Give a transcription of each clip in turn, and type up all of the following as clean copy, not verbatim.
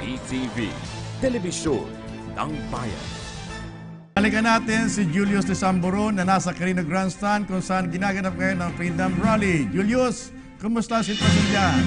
PTV, Telebisyon ng Bayan. Balikan natin si Julius de Samburon na nasa Carino Grandstand kung saan ginaganap ngayon ng Freedom Rally. Julius, kumusta ang sitwasyon dyan?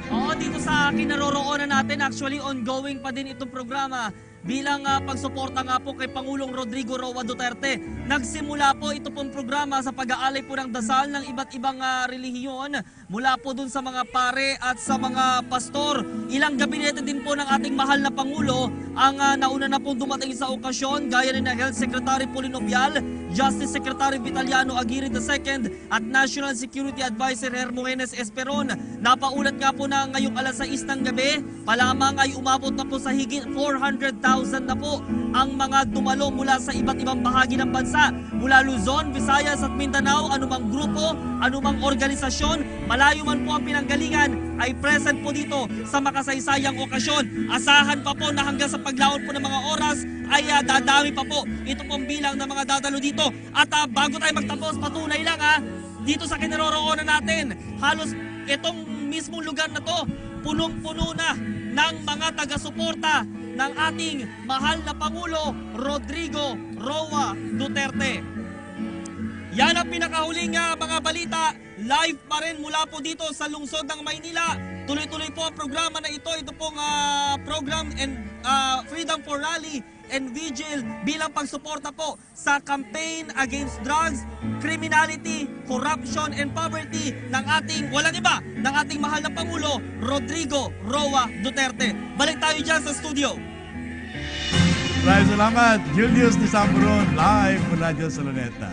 Oo, dito sa kinaroroonan natin, actually ongoing pa din itong programa bilang pagsuporta nga po kay Pangulong Rodrigo Roa Duterte. Nagsimula po ito pong programa sa pag-aalay po ng dasal ng iba't ibang relihiyon mula po dun sa mga pare at sa mga pastor. Ilang gabinete din po ng ating mahal na Pangulo ang nauna na pong dumating sa okasyon, gaya rin ng Health Secretary Paulino Bial, Justice Secretary Vitaliano Aguirre II at National Security Advisor Hermogenes Esperon. Napaulat nga po na ngayong alas 6 ng gabi, palamang ay umabot na po sa higit 400,000 na po ang mga dumalo mula sa iba't ibang bahagi ng bansa. Mula Luzon, Visayas at Mindanao, anumang grupo, anumang organisasyon, malayo man po ang pinanggalingan, ay present po dito sa makasaysayang okasyon. Asahan pa po na hanggang sa paglaon po ng mga oras ay dadami pa po ito pong bilang ng mga dadalo dito. At bago tayo magtapos, patunay lang dito sa kinaroroonan natin, halos itong mismong lugar na to, punong-puno na ng mga taga-suporta ng ating mahal na Pangulo Rodrigo Roa Duterte. Yan ang pinakahuling mga balita. Live pa rin mula po dito sa lungsod ng Maynila. Tuloy-tuloy po ang programa na ito. Ito pong program and Freedom for Rally and Vigil bilang pagsuporta po sa campaign against drugs, criminality, corruption and poverty ng ating, walang iba, ng ating mahal na Pangulo Rodrigo Roa Duterte. Balik tayo dyan sa studio. Maraming salamat, Julius de Samburon, live mula dyan sa Luneta.